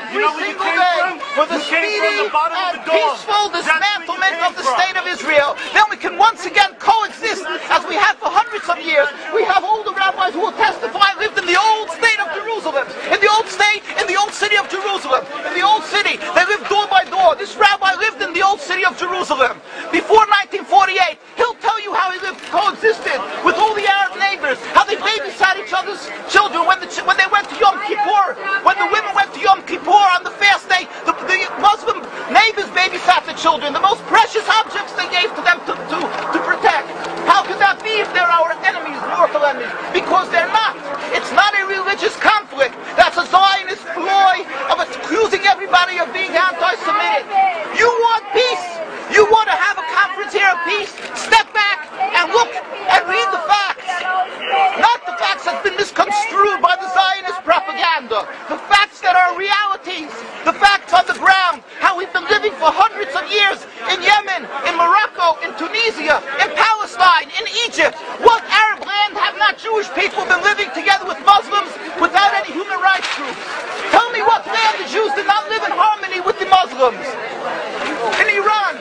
every single day for the speedy and peaceful dismantlement of the state of Israel. Then we can once again coexist as we have for hundreds of years. We have older rabbis who will testify lived in the old state of Jerusalem, in the old state, in the old city of Jerusalem, in the old city. They lived door by door. This rabbi lived in the old city of Jerusalem before 1948. He'll tell you how he lived, coexisted with all the Arab neighbors, how they babysat each other's children when they went to Yom Kippur, when the women went to Yom Kippur on the fast day. The Muslim neighbors babysat the children, the most precious objects they gave to them to protect. How could that be if they're our enemies, mortal enemies? Because they're not. It's not a religious conflict. That's a Zionist ploy of accusing everybody of being anti-Semitic. You want peace? You want to have a conference here of peace? Step back and look and read the facts. Not the facts that have been misconstrued by the Zionist propaganda. The facts that are realities. The facts on the ground. How we've been living for hundreds of years in Yemen, in Morocco, in Tunisia, in Palestine, in Egypt. What Arab land have not Jewish people been living together with Muslims without any human rights groups? Tell me what land the Jews did not live in harmony with the Muslims. In Iran,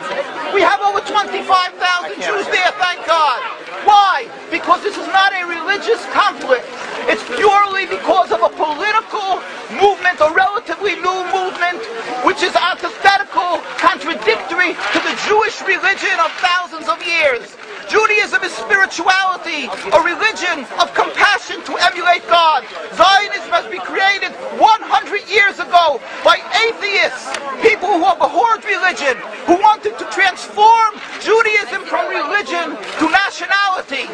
we have over 25,000 Jews there, thank God. Why? Because this is not a religious conflict. It's purely because of a political movement, a relatively new movement, which is antithetical, contradictory to the Jewish religion of thousands of years. Judaism is spirituality, a religion of compassion to emulate God. Zionism has been created 100 years ago by atheists, people who abhorred religion, who wanted to transform Judaism from religion to nationality,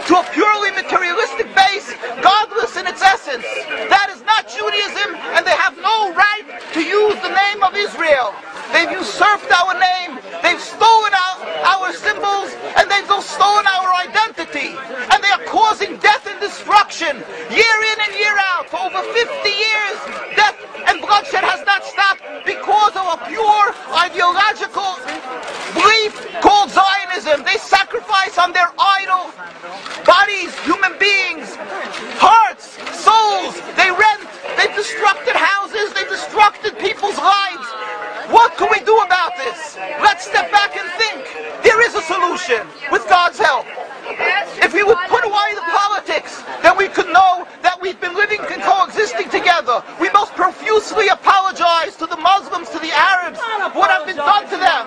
to a purely materialistic base, godless in its essence. That is not Judaism, and they have no right to use the name of Israel. They've usurped our name, they've stolen our symbols, and they've stolen our identity. And they are causing death and destruction year in and year out. For over 50 years, death and bloodshed has not stopped because of a pure ideological belief called Zionism. They sacrifice on their idol bodies, human beings, hearts, souls. They rent, they've destructed houses, they've destructed people's lives. What can we do about this? Let's step back and think. There is a solution with God's help. If we would put away the politics, then we could know that we've been living and coexisting together. We most profusely apologize to the Muslims, to the Arabs, for what has been done to them.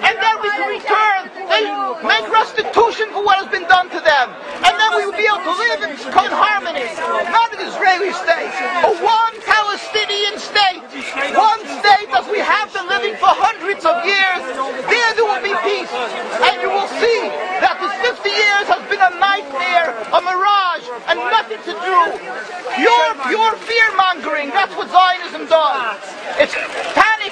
And then we can return and make restitution for what has been done to them. And then we will be able to live in harmony. Not an Israeli state, but one Palestinian state. One state as we have been living for hundreds of years. There will be peace. And you will see that this 50 years has been a nightmare, a mirage, and nothing to do. Pure fear-mongering. That's what Zionism does. It's panic,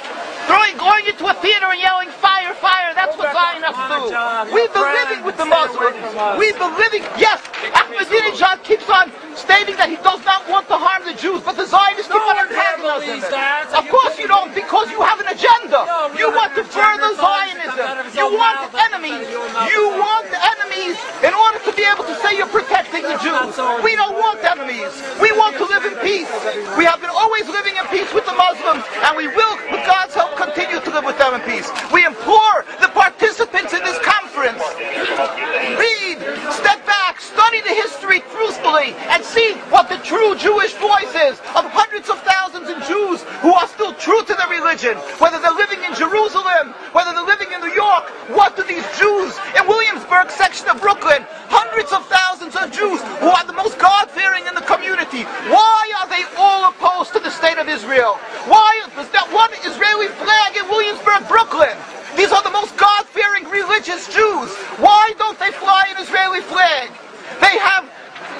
going into a theater and yelling, fire, fire. That's what Zionists do. We've been living with the Muslims. We've been living, yes, Ahmadinejad keeps on stating that he does not want to harm the Jews, but the Zionists keep on antagonizing him. Of course you don't, because you have an agenda. You want to further Zionism. You want enemies. You want enemies in order to be able to say you're protecting the Jews. We don't want enemies. We want to live in peace. We have been always living in peace with the Muslims, and we will, with God's help, continue to live with them in peace. We implore the participants in this conference, read, step back, study the history truthfully, and see what the true Jewish voice is of hundreds of thousands of Jews who are still true to their religion, whether they're living in Jerusalem, whether they're living in New York. What do these Jews in Williamsburg section of Brooklyn, hundreds of thousands of Jews who are the most God-fearing in the community, why are they all opposed to the state of Israel? Why is that one Israeli flag in Williamsburg, Brooklyn? These are the most God-fearing religious Jews. Why don't they fly an Israeli flag? They have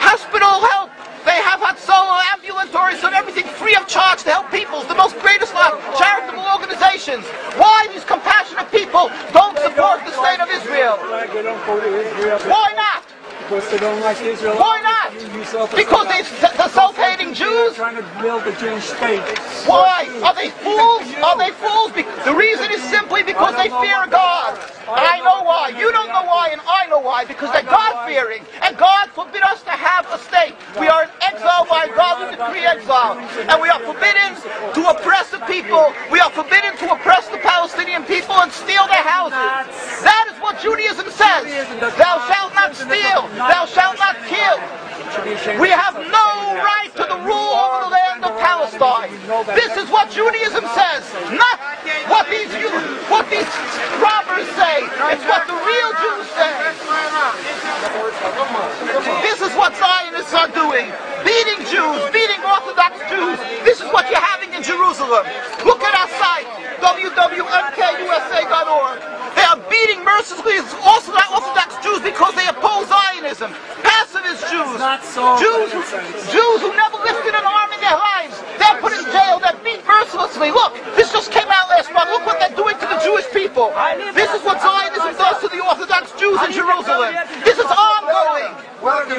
hospital help. They have Hatzolah, ambulatories, and everything free of charge to help people. The most greatest charitable organizations. Why these compassionate people don't support the state of Israel? Why not? Because they don't like Israel. Why not? Because they're self-hating Jews? Trying to build the Jewish state. Why? Are they fools? Are they fools? The reason is simply because they fear God. And I know why. You don't know why, and I know why. Because they're God-fearing. And God forbid us to have a state. We are in exile by God who decree exile. And we are forbidden to oppress the people. We are forbidden to oppress the Palestinian people and steal their houses. That is what Judaism says. Thou shalt not steal. Thou shalt not kill. We have no right to the rule over the land of Palestine. This is what Judaism says, not what these robbers say. It's what the real Jews say. This is what Zionists are doing. Beating Jews, beating Orthodox Jews. This is what you're having in Jerusalem. Look at our site, www.mkusa.org. They are beating mercilessly Orthodox Jews because they oppose Zionism. Pacifist Jews. Jews who never lifted an arm in their lives. They're put in jail. They're beat mercilessly. Look, this just came out last month. Look what they're doing to the Jewish people. This is what Zionism does to the Orthodox Jews in Jerusalem. This is ongoing. Look,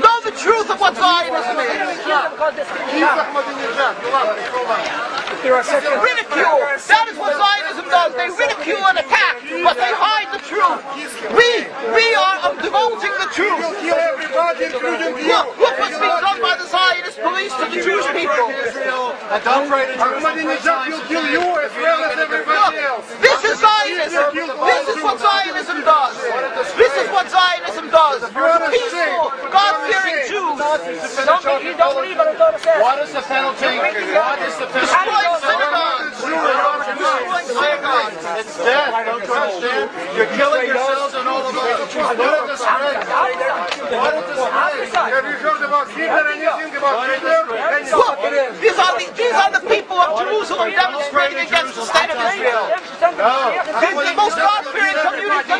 know the truth of what Zionism is. Ridicule. That is what Zionism does. They ridicule and attack, but they hide the truth. We are divulging the truth. Look what's being done by the Zionist police to the Jewish people. Ahmadinejad will kill you as well as everybody else. This is Zionism. This is what Zionism does. This is what Zionism does. Peaceful, God-fearing Jews. What is the penalty? Destroying synagogues. It's death. Don't you understand? You're killing yourselves and all of us. What is the spread? What is the spread? Have you heard about Hitler? Anything about Hitler? Look, these are the people of Jerusalem demonstrating against the state of Israel. The most God-fearing community.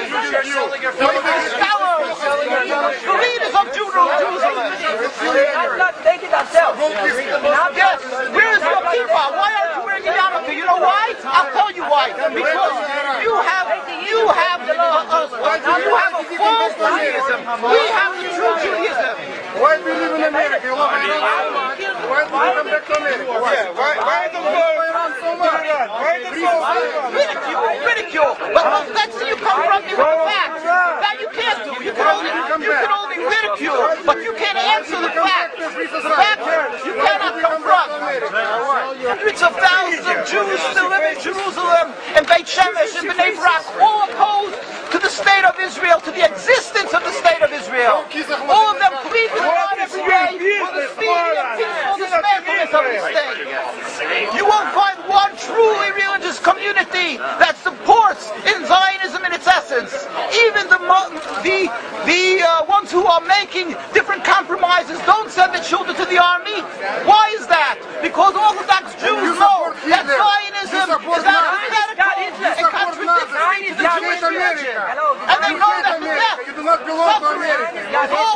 Scholars, the leaders of Jerusalem. Yes, where is your kippah? Why aren't you wearing your yarmulke? You know why? I'll tell you why. Because you have a false Judaism. We have the true Judaism. Why do you live in America? Why do you come back to America? Why do you run so much? Ridicule. But let's see you confront me with the facts. That you can't do. You can only ridicule, but you can't answer the facts. The facts you cannot confront. Hundreds of thousands of Jews still live in Jerusalem, and Beit Shemesh, and Bnei Brak, all opposed to the state of Israel, to the existence of the state of Israel. All of them plead with God every day for the speedy and peaceful dismantlement of the state. You won't find one truly religious community that supports in Zionism in its essence. Even the ones who are making different compromises don't send the children to the army. Why is that? Because Orthodox Jews know that Zionism is antithetical and contradictory to the Jewish religion. And they know that the death, suffering, all